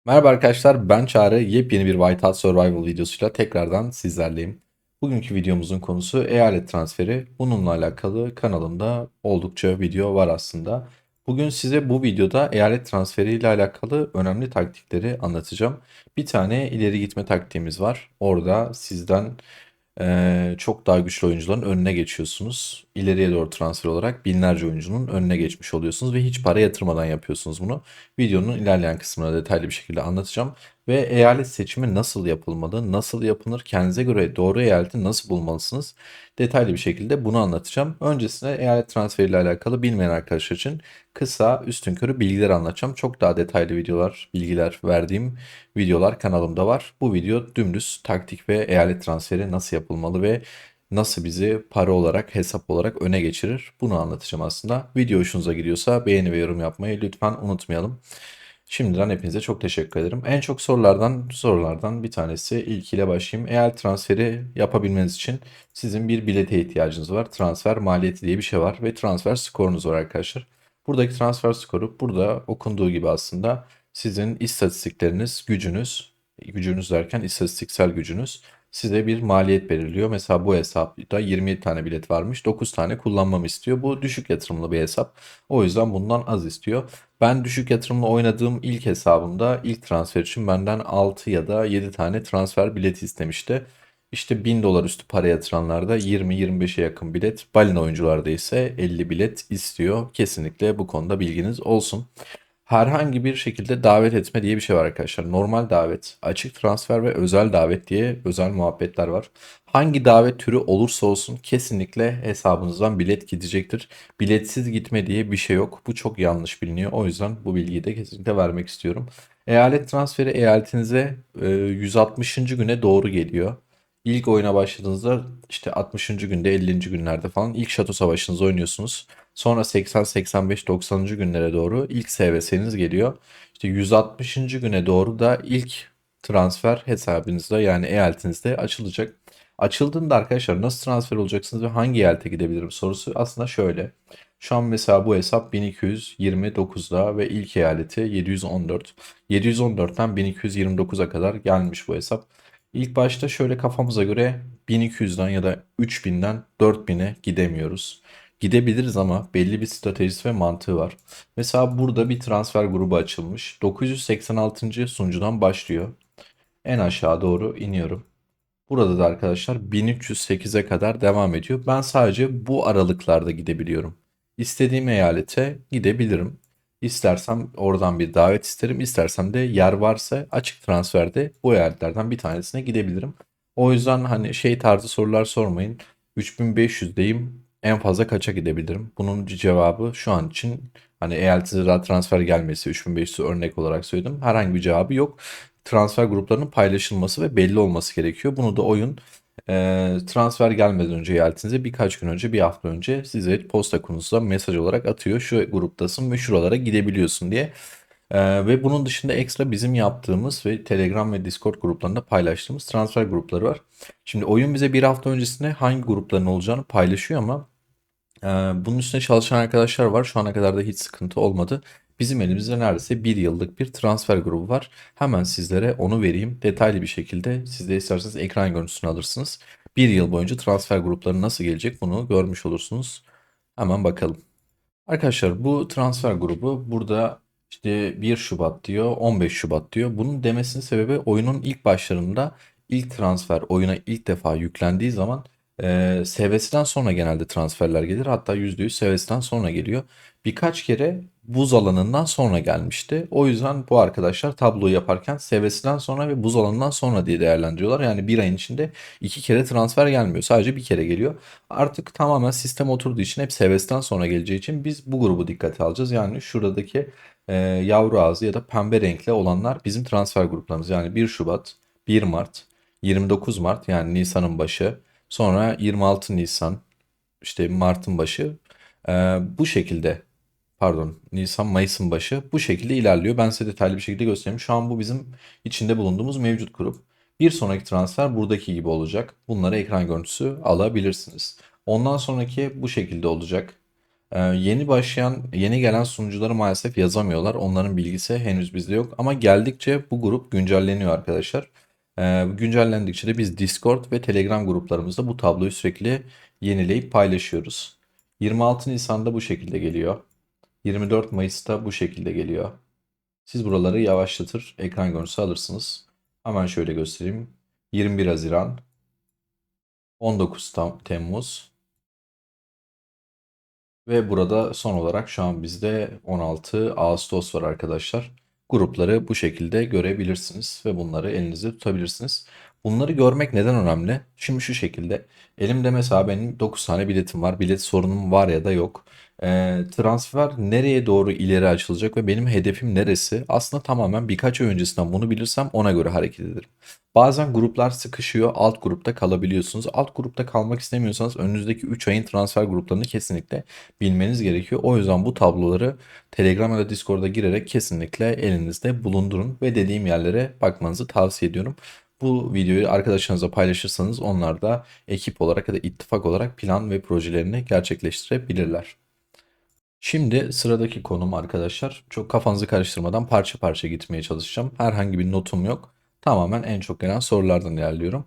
Merhaba arkadaşlar, ben Çağrı. Yepyeni bir Whiteout Survival videosuyla tekrardan sizlerleyim. Bugünkü videomuzun konusu eyalet transferi. Bununla alakalı kanalımda oldukça video var aslında. Bugün size bu videoda eyalet transferi ile alakalı önemli taktikleri anlatacağım. Bir tane ileri gitme taktiğimiz var. Orada sizden çok daha güçlü oyuncuların önüne geçiyorsunuz. İleriye doğru transfer olarak binlerce oyuncunun önüne geçmiş oluyorsunuz ve hiç para yatırmadan yapıyorsunuz bunu. Videonun ilerleyen kısmında detaylı bir şekilde anlatacağım. Ve eyalet seçimi nasıl yapılmalı, nasıl yapılır, kendinize göre doğru eyaleti nasıl bulmalısınız detaylı bir şekilde bunu anlatacağım. Öncesinde eyalet transferiyle alakalı bilmeyen arkadaşlar için kısa üstünkörü bilgiler anlatacağım. Çok daha detaylı videolar, bilgiler verdiğim videolar kanalımda var. Bu video dümdüz taktik ve eyalet transferi nasıl yapılmalı ve nasıl bizi para olarak, hesap olarak öne geçirir bunu anlatacağım aslında. Video hoşunuza gidiyorsa beğeni ve yorum yapmayı lütfen unutmayalım. Şimdiden hepinize çok teşekkür ederim. En çok sorulardan bir tanesi ilkiyle başlayayım. Eyalet transferi yapabilmeniz için sizin bir bilete ihtiyacınız var. Transfer maliyeti diye bir şey var ve transfer skorunuz var arkadaşlar. Buradaki transfer skoru burada okunduğu gibi aslında sizin istatistikleriniz, gücünüz derken istatistiksel gücünüz size bir maliyet belirliyor. Mesela bu hesapta 27 tane bilet varmış, 9 tane kullanmamı istiyor. Bu düşük yatırımlı bir hesap. O yüzden bundan az istiyor. Ben düşük yatırımla oynadığım ilk hesabımda ilk transfer için benden 6 ya da 7 tane transfer bileti istemişti. İşte 1000 dolar üstü para yatıranlarda 20-25'e yakın bilet, balina oyuncularda ise 50 bilet istiyor. Kesinlikle bu konuda bilginiz olsun. Herhangi bir şekilde davet etme diye bir şey var arkadaşlar. Normal davet, açık transfer ve özel davet diye özel muhabbetler var. Hangi davet türü olursa olsun kesinlikle hesabınızdan bilet gidecektir. Biletsiz gitme diye bir şey yok. Bu çok yanlış biliniyor. O yüzden bu bilgiyi de kesinlikle vermek istiyorum. Eyalet transferi eyaletinize 160. güne doğru geliyor. İlk oyuna başladığınızda işte 60. günde 50. günlerde falan ilk şato savaşınızı oynuyorsunuz. Sonra 80, 85, 90. günlere doğru ilk SVS'niz geliyor. İşte 160. güne doğru da ilk transfer hesabınızda yani eyaletinizde açılacak. Açıldığında arkadaşlar nasıl transfer olacaksınız ve hangi eyalete gidebilirim sorusu aslında şöyle. Şu an mesela bu hesap 1229'da ve ilk eyaleti 714. 714'ten 1229'a kadar gelmiş bu hesap. İlk başta şöyle kafamıza göre 1200'den ya da 3000'den 4000'e gidemiyoruz. Gidebiliriz ama belli bir stratejisi ve mantığı var. Mesela burada bir transfer grubu açılmış. 986. sunucudan başlıyor. En aşağı doğru iniyorum. Burada da arkadaşlar 1308'e kadar devam ediyor. Ben sadece bu aralıklarda gidebiliyorum. İstediğim eyalete gidebilirim. İstersem oradan bir davet isterim. İstersem de yer varsa açık transferde bu eyaletlerden bir tanesine gidebilirim. O yüzden hani şey tarzı sorular sormayın. 3500'deyim. En fazla kaça gidebilirim? Bunun cevabı şu an için hani eyaletinize daha transfer gelmesi 3500 örnek olarak söyledim. Herhangi bir cevabı yok. Transfer gruplarının paylaşılması ve belli olması gerekiyor. Bunu da oyun transfer gelmeden önce eyaletinize birkaç gün önce, bir hafta önce size posta kutusuza mesaj olarak atıyor. Şu gruptasın ve şuralara gidebiliyorsun diye. Ve bunun dışında ekstra bizim yaptığımız ve Telegram ve Discord gruplarında paylaştığımız transfer grupları var. Şimdi oyun bize bir hafta öncesinde hangi grupların olacağını paylaşıyor ama bunun üstüne çalışan arkadaşlar var. Şu ana kadar da hiç sıkıntı olmadı. Bizim elimizde neredeyse bir yıllık bir transfer grubu var. Hemen sizlere onu vereyim. Detaylı bir şekilde siz de isterseniz ekran görüntüsünü alırsınız. Bir yıl boyunca transfer grupları nasıl gelecek bunu görmüş olursunuz. Hemen bakalım. Arkadaşlar bu transfer grubu burada işte 1 Şubat diyor, 15 Şubat diyor. Bunun demesinin sebebi oyunun ilk başlarında ilk transfer oyuna ilk defa yüklendiği zaman SVS'den sonra genelde transferler gelir. Hatta %100 SVS'den sonra geliyor. Birkaç kere buz alanından sonra gelmişti. O yüzden bu arkadaşlar tabloyu yaparken SVS'den sonra ve buz alanından sonra diye değerlendiriyorlar. Yani bir ayın içinde iki kere transfer gelmiyor. Sadece bir kere geliyor. Artık tamamen sistem oturduğu için hep Seves'ten sonra geleceği için biz bu grubu dikkate alacağız. Yani şuradaki yavru ağzı ya da pembe renkli olanlar bizim transfer gruplarımız. Yani 1 Şubat, 1 Mart, 29 Mart yani Nisan'ın başı, sonra 26 Nisan, işte Mart'ın başı. E, Bu şekilde pardon Nisan Mayıs'ın başı bu şekilde ilerliyor. Ben size detaylı bir şekilde göstereyim. Şu an bu bizim içinde bulunduğumuz mevcut grup. Bir sonraki transfer buradaki gibi olacak. Bunları ekran görüntüsü alabilirsiniz. Ondan sonraki bu şekilde olacak. Yeni başlayan, yeni gelen sunucuları maalesef yazamıyorlar. Onların bilgisi henüz bizde yok. Ama geldikçe bu grup güncelleniyor arkadaşlar. Güncellendikçe de biz Discord ve Telegram gruplarımızda bu tabloyu sürekli yenileyip paylaşıyoruz. 26 Nisan'da bu şekilde geliyor. 24 Mayıs'ta bu şekilde geliyor. Siz buraları yavaşlatır, ekran görüntüsü alırsınız. Hemen şöyle göstereyim. 21 Haziran, 19 Temmuz ve burada son olarak şu an bizde 16 Ağustos var arkadaşlar. Grupları bu şekilde görebilirsiniz ve bunları elinizde tutabilirsiniz. Bunları görmek neden önemli? Şimdi şu şekilde. Elimde mesela benim 9 tane biletim var. Bilet sorunum var ya da yok. Transfer nereye doğru ileri açılacak ve benim hedefim neresi? Aslında tamamen birkaç ay öncesinden bunu bilirsem ona göre hareket ederim. Bazen gruplar sıkışıyor, alt grupta kalabiliyorsunuz. Alt grupta kalmak istemiyorsanız önünüzdeki 3 ayın transfer gruplarını kesinlikle bilmeniz gerekiyor. O yüzden bu tabloları Telegram ya da Discord'a girerek kesinlikle elinizde bulundurun ve dediğim yerlere bakmanızı tavsiye ediyorum. Bu videoyu arkadaşlarınızla paylaşırsanız onlar da ekip olarak ya da ittifak olarak plan ve projelerini gerçekleştirebilirler. Şimdi sıradaki konum arkadaşlar. Çok kafanızı karıştırmadan parça parça gitmeye çalışacağım. Herhangi bir notum yok. Tamamen en çok gelen sorulardan ilerliyorum.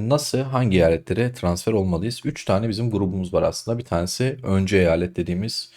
Nasıl, hangi eyaletlere transfer olmalıyız? 3 tane bizim grubumuz var aslında. Bir tanesi öncü eyalet dediğimiz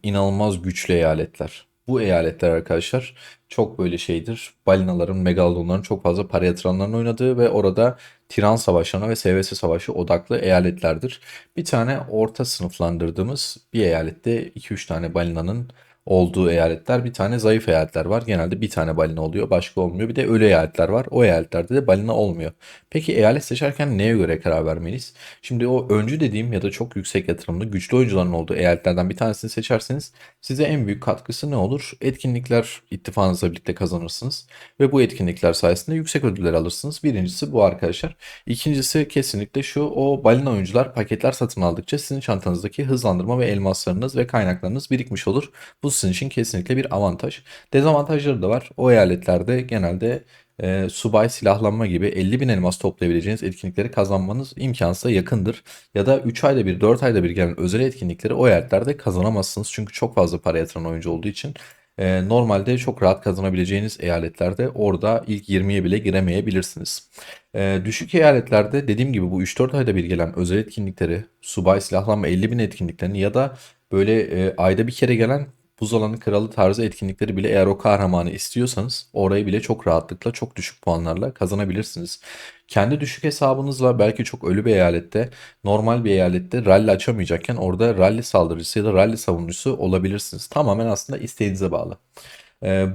inanılmaz güçlü eyaletler. Bu eyaletler arkadaşlar çok böyle şeydir. Balinaların, megalodonların çok fazla para yatıranların oynadığı ve orada Tiran savaşlarına ve SVS savaşı odaklı eyaletlerdir. Bir tane orta sınıflandırdığımız bir eyalette 2-3 tane balinanın olduğu eyaletler, bir tane zayıf eyaletler var. Genelde bir tane balina oluyor, başka olmuyor. Bir de ölü eyaletler var. O eyaletlerde de balina olmuyor. Peki eyalet seçerken neye göre karar vermeliyiz? Şimdi o öncü dediğim ya da çok yüksek yatırımlı güçlü oyuncuların olduğu eyaletlerden bir tanesini seçerseniz size en büyük katkısı ne olur? Etkinlikler ittifakınızla birlikte kazanırsınız ve bu etkinlikler sayesinde yüksek ödüller alırsınız. Birincisi bu arkadaşlar. İkincisi kesinlikle şu, o balina oyuncular paketler satın aldıkça sizin çantanızdaki hızlandırma ve elmaslarınız ve kaynaklarınız birikmiş olur. Bu sizin için kesinlikle bir avantaj. Dezavantajları da var. O eyaletlerde genelde subay silahlanma gibi 50 bin elmas toplayabileceğiniz etkinlikleri kazanmanız imkansıza yakındır. Ya da 3 ayda bir 4 ayda bir gelen özel etkinlikleri o eyaletlerde kazanamazsınız. Çünkü çok fazla para yatıran oyuncu olduğu için. Normalde çok rahat kazanabileceğiniz eyaletlerde orada ilk 20'ye bile giremeyebilirsiniz. Düşük eyaletlerde dediğim gibi bu 3-4 ayda bir gelen özel etkinlikleri, subay silahlanma 50 bin etkinliklerini ya da böyle ayda bir kere gelen buz alanı kralı tarzı etkinlikleri bile eğer o kahramanı istiyorsanız orayı bile çok rahatlıkla çok düşük puanlarla kazanabilirsiniz. Kendi düşük hesabınızla belki çok ölü bir eyalette, normal bir eyalette rally açamayacakken orada rally saldırıcısı ya da rally savunucusu olabilirsiniz. Tamamen aslında isteğinize bağlı.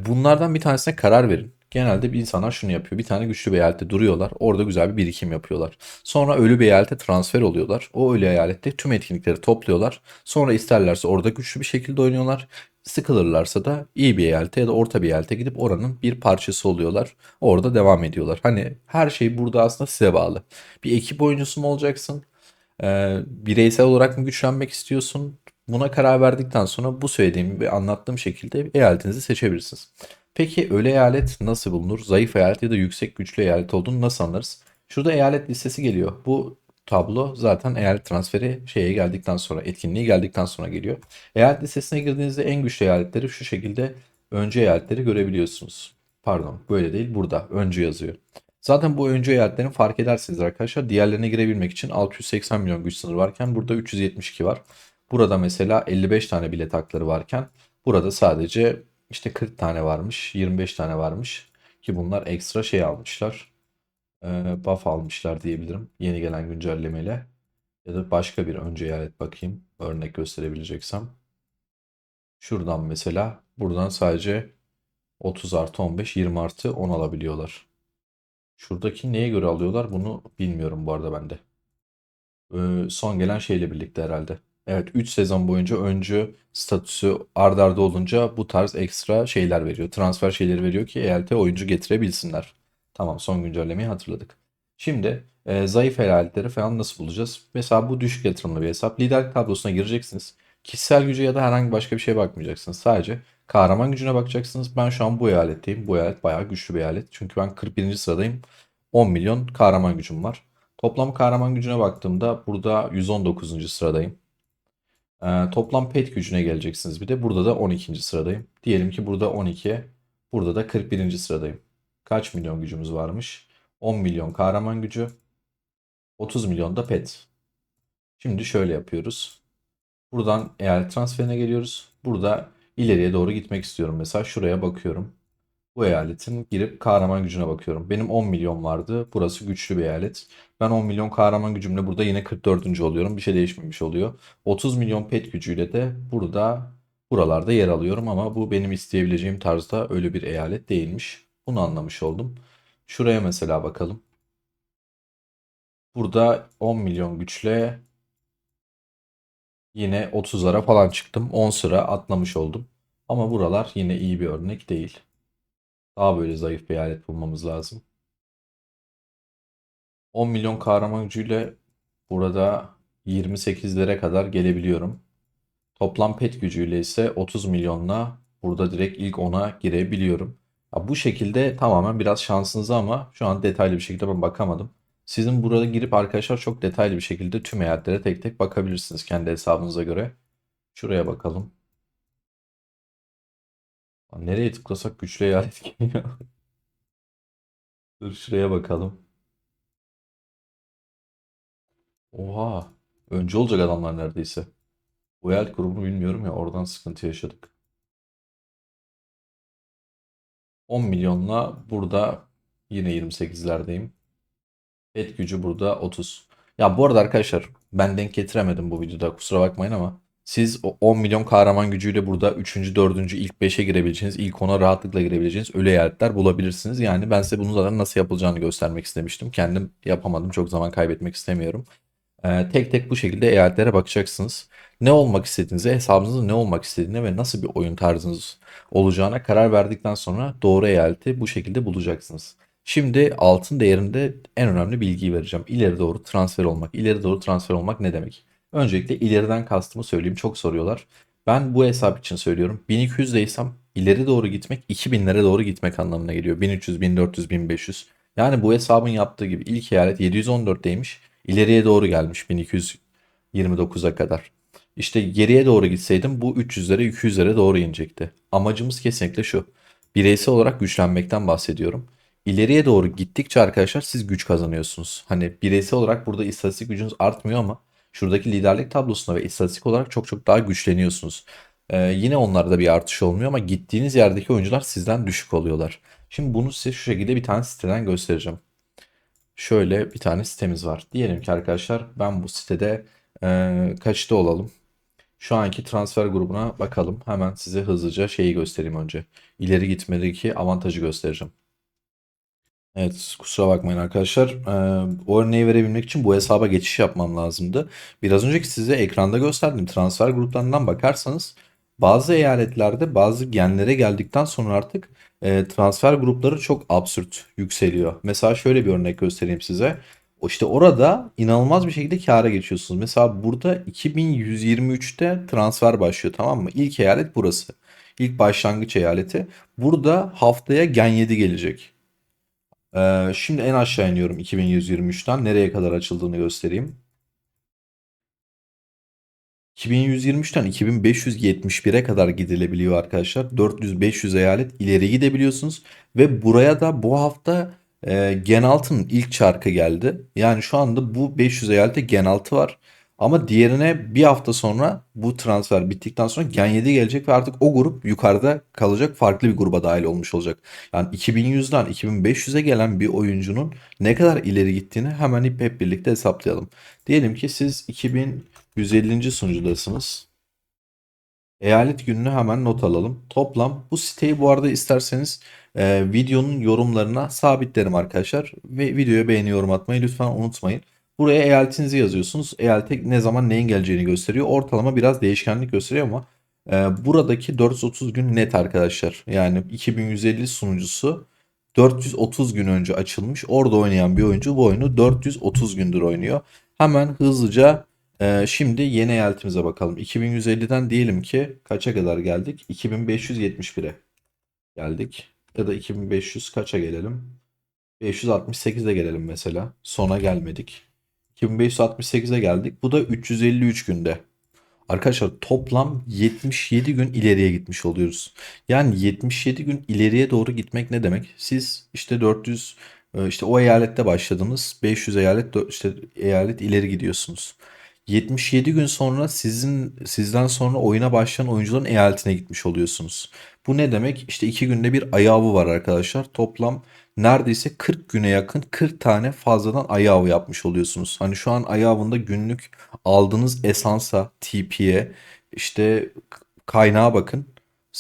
Bunlardan bir tanesine karar verin. Genelde bir insanlar şunu yapıyor. Bir tane güçlü bir eyalette duruyorlar. Orada güzel bir birikim yapıyorlar. Sonra ölü bir eyalete transfer oluyorlar. O ölü eyalette tüm etkinlikleri topluyorlar. Sonra isterlerse orada güçlü bir şekilde oynuyorlar. Sıkılırlarsa da iyi bir eyalete ya da orta bir eyalete gidip oranın bir parçası oluyorlar. Orada devam ediyorlar. Hani her şey burada aslında size bağlı. Bir ekip oyuncusu mu olacaksın? Bireysel olarak mı güçlenmek istiyorsun? Buna karar verdikten sonra bu söylediğim ve anlattığım şekilde eyaletinizi seçebilirsiniz. Peki ölü eyalet nasıl bulunur? Zayıf eyalet ya da yüksek güçlü eyalet olduğunu nasıl anlarız? Şurada eyalet listesi geliyor. Bu tablo zaten eyalet transferi şeye geldikten sonra, etkinliği geldikten sonra geliyor. Eyalet listesine girdiğinizde en güçlü eyaletleri şu şekilde öncü eyaletleri görebiliyorsunuz. Pardon, böyle değil, burada öncü yazıyor. Zaten bu öncü eyaletlerin fark edersiniz arkadaşlar. Diğerlerine girebilmek için 680 milyon güç sınırı varken burada 372 var. Burada mesela 55 tane bilet hakları varken burada sadece işte 40 tane varmış, 25 tane varmış ki bunlar ekstra şey almışlar. Buff almışlar diyebilirim yeni gelen güncellemeyle. Ya da başka bir önce eyalet bakayım örnek gösterebileceksem. Şuradan mesela buradan sadece 30 artı 15, 20 artı 10 alabiliyorlar. Şuradaki neye göre alıyorlar bunu bilmiyorum bu arada ben de. Son gelen şeyle birlikte herhalde. Evet, 3 sezon boyunca öncü statüsü ard arda olunca bu tarz ekstra şeyler veriyor. Transfer şeyleri veriyor ki eyalete oyuncu getirebilsinler. Tamam, son güncellemeyi hatırladık. Şimdi zayıf eyaletleri falan nasıl bulacağız? Mesela bu düşük yatırımlı bir hesap. Liderlik tablosuna gireceksiniz. Kişisel gücü ya da herhangi başka bir şeye bakmayacaksınız. Sadece kahraman gücüne bakacaksınız. Ben şu an bu eyaletteyim. Bu eyalet bayağı güçlü bir eyalet. Çünkü ben 41. sıradayım. 10 milyon kahraman gücüm var. Toplam kahraman gücüne baktığımda burada 119. sıradayım. Toplam pet gücüne geleceksiniz bir de. Burada da 12. sıradayım. Diyelim ki burada 12, burada da 41. sıradayım. Kaç milyon gücümüz varmış? 10 milyon kahraman gücü, 30 milyon da pet. Şimdi şöyle yapıyoruz. Buradan eyalet transferine geliyoruz. Burada ileriye doğru gitmek istiyorum. Mesela şuraya bakıyorum. Bu eyaletin girip kahraman gücüne bakıyorum. Benim 10 milyon vardı. Burası güçlü bir eyalet. Ben 10 milyon kahraman gücümle burada yine 44. oluyorum. Bir şey değişmemiş oluyor. 30 milyon pet gücüyle de buralarda yer alıyorum ama bu benim isteyebileceğim tarzda öyle bir eyalet değilmiş. Bunu anlamış oldum. Şuraya mesela bakalım. Burada 10 milyon güçle yine 30'lara falan çıktım. 10 sıra atlamış oldum. Ama buralar yine iyi bir örnek değil. Daha böyle zayıf bir eyalet bulmamız lazım. 10 milyon kahraman gücüyle burada 28'lere kadar gelebiliyorum. Toplam pet gücüyle ise 30 milyonla burada direkt ilk 10'a girebiliyorum. Ya bu şekilde tamamen biraz şansınıza ama şu an detaylı bir şekilde ben bakamadım. Sizin burada girip arkadaşlar çok detaylı bir şekilde tüm eyaletlere tek tek bakabilirsiniz kendi hesabınıza göre. Şuraya bakalım. Lan nereye tıklasak güçlü eyalet geliyor. Dur şuraya bakalım. Oha. Önce olacak adamlar neredeyse. Bu eyalet grubunu bilmiyorum ya oradan sıkıntı yaşadık. 10 milyonla burada yine 28'lerdeyim. Et gücü burada 30. Ya bu arada arkadaşlar ben denk getiremedim bu videoda kusura bakmayın ama siz o 10 milyon kahraman gücüyle burada 3. 4. ilk 5'e girebileceğiniz, ilk 10'a rahatlıkla girebileceğiniz ölü eyaletler bulabilirsiniz. Yani ben size bunun zaten nasıl yapılacağını göstermek istemiştim. Kendim yapamadım. Çok zaman kaybetmek istemiyorum. Tek tek bu şekilde eyaletlere bakacaksınız. Ne olmak istediğinize, hesabınızın ne olmak istediğine ve nasıl bir oyun tarzınız olacağına karar verdikten sonra doğru eyaleti bu şekilde bulacaksınız. Şimdi altın değerinde en önemli bilgiyi vereceğim. İleri doğru transfer olmak. İleri doğru transfer olmak ne demek? Öncelikle ileriden kastımı söyleyeyim. Çok soruyorlar. Ben bu hesap için söylüyorum. 1200'deysem ileri doğru gitmek 2000'lere doğru gitmek anlamına geliyor. 1300, 1400, 1500. Yani bu hesabın yaptığı gibi ilk eyalet 714'deymiş. İleriye doğru gelmiş 1229'a kadar. İşte geriye doğru gitseydim bu 300'lere 200'lere doğru inecekti. Amacımız kesinlikle şu. Bireysel olarak güçlenmekten bahsediyorum. İleriye doğru gittikçe arkadaşlar siz güç kazanıyorsunuz. Hani bireysel olarak burada istatistik gücünüz artmıyor ama şuradaki liderlik tablosunda ve istatistik olarak çok çok daha güçleniyorsunuz. Yine onlarda bir artış olmuyor ama gittiğiniz yerdeki oyuncular sizden düşük oluyorlar. Şimdi bunu size şu şekilde bir tane siteden göstereceğim. Şöyle bir tane sitemiz var. Diyelim ki arkadaşlar ben bu sitede kaçta olalım? Şu anki transfer grubuna bakalım. Hemen size hızlıca şeyi göstereyim önce. İleri gitmedeki avantajı göstereceğim. Evet, kusura bakmayın arkadaşlar. O örneği verebilmek için bu hesaba geçiş yapmam lazımdı. Biraz önceki size ekranda gösterdiğim transfer gruplarından bakarsanız bazı eyaletlerde bazı genlere geldikten sonra artık transfer grupları çok absürt yükseliyor. Mesela şöyle bir örnek göstereyim size. O işte orada inanılmaz bir şekilde kâra geçiyorsunuz. Mesela burada 2123'te transfer başlıyor, tamam mı? İlk eyalet burası. İlk başlangıç eyaleti. Burada haftaya Gen 7 gelecek. Şimdi en aşağı iniyorum 2123'ten. Nereye kadar açıldığını göstereyim. 2123'ten 2571'e kadar gidilebiliyor arkadaşlar. 400-500 eyalet ileri gidebiliyorsunuz. Ve buraya da bu hafta Gen 6'nın ilk çarkı geldi. Yani şu anda bu 500 eyalette Gen 6 var. Ama diğerine bir hafta sonra bu transfer bittikten sonra Gen 7 gelecek ve artık o grup yukarıda kalacak, farklı bir gruba dahil olmuş olacak. Yani 2100'den 2500'e gelen bir oyuncunun ne kadar ileri gittiğini hemen hep birlikte hesaplayalım. Diyelim ki siz 2150. sunucudasınız. Eyalet gününü hemen not alalım. Toplam bu siteyi bu arada isterseniz videonun yorumlarına sabitlerim arkadaşlar. Ve videoya beğeni yorum atmayı lütfen unutmayın. Buraya eyaletinizi yazıyorsunuz. Eyalete ne zaman neyin geleceğini gösteriyor. Ortalama biraz değişkenlik gösteriyor ama buradaki 430 gün net arkadaşlar. Yani 2150 sunucusu 430 gün önce açılmış. Orada oynayan bir oyuncu bu oyunu 430 gündür oynuyor. Hemen hızlıca şimdi yeni eyaletimize bakalım. 2150'den diyelim ki kaça kadar geldik? 2571'e geldik. Ya da 2500 kaça gelelim? 568'e gelelim mesela. Sona gelmedik. 2568'e geldik. Bu da 353 günde. Arkadaşlar toplam 77 gün ileriye gitmiş oluyoruz. Yani 77 gün ileriye doğru gitmek ne demek? Siz işte 400 işte o eyalette başladınız. 500 eyalet işte eyalet ileri gidiyorsunuz. 77 gün sonra sizden sonra oyuna başlayan oyuncuların eyaletine gitmiş oluyorsunuz. Bu ne demek? İşte 2 günde bir ayı avı var arkadaşlar. Toplam neredeyse 40 güne yakın 40 tane fazladan ayı avı yapmış oluyorsunuz. Hani şu an ayı avında günlük aldığınız esansa, TP'ye, işte kaynağa bakın.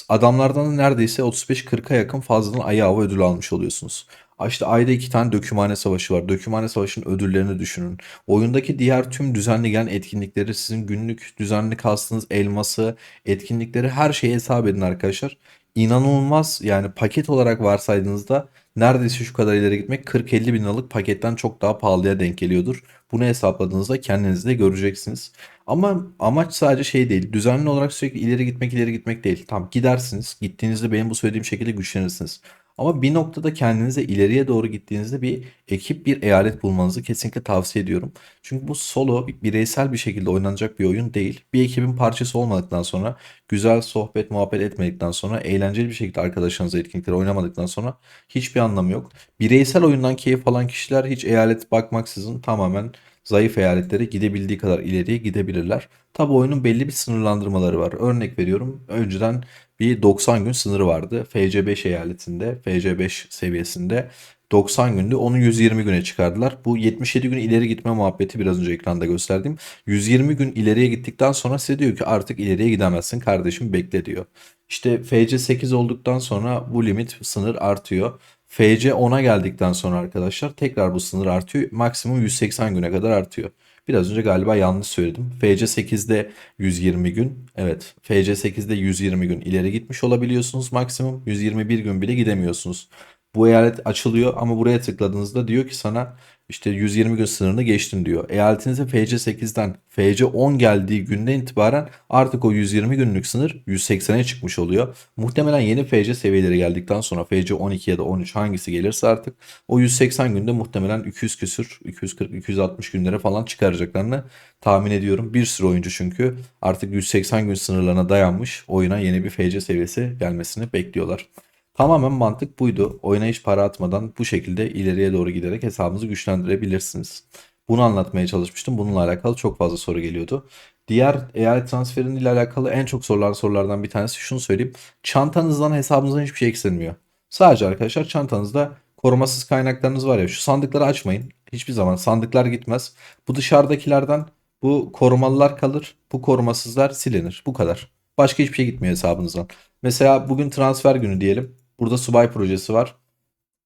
Adamlardan da neredeyse 35-40'a yakın fazladan ayı avı ödül almış oluyorsunuz. İşte ayda 2 tane dökümhane savaşı var. Dökümhane savaşının ödüllerini düşünün. Oyundaki diğer tüm düzenli gelen etkinlikleri, sizin günlük düzenli kastığınız elması, etkinlikleri, her şeyi hesap edin arkadaşlar. İnanılmaz, yani paket olarak varsaydığınızda neredeyse şu kadar ileri gitmek 40-50 bin liralık paketten çok daha pahalıya denk geliyordur. Bunu hesapladığınızda kendiniz de göreceksiniz. Ama amaç sadece şey değil. Düzenli olarak sürekli ileri gitmek değil. Tamam, gidersiniz. Gittiğinizde benim bu söylediğim şekilde güçlenirsiniz. Ama bir noktada kendinize ileriye doğru gittiğinizde bir ekip, bir eyalet bulmanızı kesinlikle tavsiye ediyorum. Çünkü bu solo, bireysel bir şekilde oynanacak bir oyun değil. Bir ekibin parçası olmadıktan sonra, güzel sohbet muhabbet etmedikten sonra, eğlenceli bir şekilde arkadaşlarınızla etkinlikleri oynamadıktan sonra hiçbir anlamı yok. Bireysel oyundan keyif alan kişiler hiç eyalet bakmaksızın tamamen zayıf eyaletlere gidebildiği kadar ileriye gidebilirler. Tabi oyunun belli bir sınırlandırmaları var. Örnek veriyorum. Önceden bir 90 gün sınırı vardı. FC5 eyaletinde, FC5 seviyesinde 90 gündü. Onu 120 güne çıkardılar. Bu 77 gün ileri gitme muhabbeti biraz önce ekranda gösterdiğim. 120 gün ileriye gittikten sonra size diyor ki artık ileriye gidemezsin kardeşim, bekle diyor. İşte FC8 olduktan sonra bu limit, sınır artıyor. FC 10'a geldikten sonra arkadaşlar tekrar bu sınır artıyor. Maksimum 180 güne kadar artıyor. Biraz önce galiba yanlış söyledim. FC 8'de 120 gün. Evet, FC 8'de 120 gün ileri gitmiş olabiliyorsunuz maksimum. 121 gün bile gidemiyorsunuz. Bu eyalet açılıyor ama buraya tıkladığınızda diyor ki sana işte 120 gün sınırını geçtin diyor. Eyaletinizde FC 8'den FC 10 geldiği günden itibaren artık o 120 günlük sınır 180'e çıkmış oluyor. Muhtemelen yeni FC seviyeleri geldikten sonra FC 12 ya da 13 hangisi gelirse artık o 180 günde muhtemelen 200 küsür, 240, 260 günlere falan çıkaracaklarını tahmin ediyorum. Bir sürü oyuncu çünkü artık 180 gün sınırlarına dayanmış, oyuna yeni bir FC seviyesi gelmesini bekliyorlar. Tamamen mantık buydu. Oyuna hiç para atmadan bu şekilde ileriye doğru giderek hesabınızı güçlendirebilirsiniz. Bunu anlatmaya çalışmıştım. Bununla alakalı çok fazla soru geliyordu. Diğer eyalet transferiyle alakalı en çok sorulan sorulardan bir tanesi, şunu söyleyeyim. Çantanızdan, hesabınızdan hiçbir şey eksilmiyor. Sadece arkadaşlar çantanızda korumasız kaynaklarınız var ya, şu sandıkları açmayın. Hiçbir zaman sandıklar gitmez. Bu dışarıdakilerden bu korumalılar kalır. Bu korumasızlar silinir. Bu kadar. Başka hiçbir şey gitmiyor hesabınızdan. Mesela bugün transfer günü diyelim. Burada subay projesi var.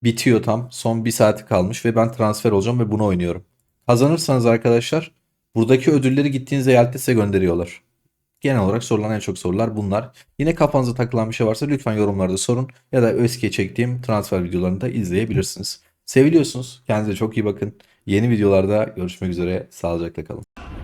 Bitiyor tam. Son bir saati kalmış ve ben transfer olacağım ve bunu oynuyorum. Kazanırsanız arkadaşlar buradaki ödülleri gittiğiniz eyalete size gönderiyorlar. Genel olarak sorulan en çok sorular bunlar. Yine kafanıza takılan bir şey varsa lütfen yorumlarda sorun ya da eski çektiğim transfer videolarını da izleyebilirsiniz. Seviliyorsunuz. Kendinize çok iyi bakın. Yeni videolarda görüşmek üzere. Sağlıcakla kalın.